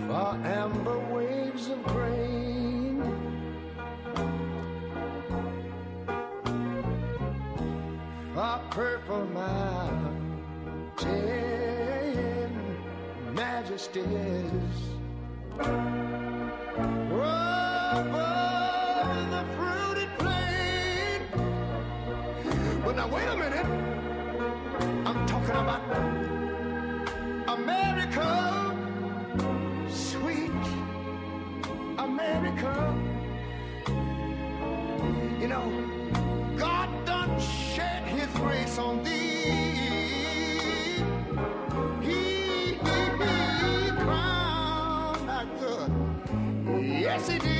far amber waves of grain, far purple mountain majesties, above the fruited plain. But now wait a minute, I'm talking about America, sweet America. You know, God done shed his grace on thee. He crowned our good. Yes, he did.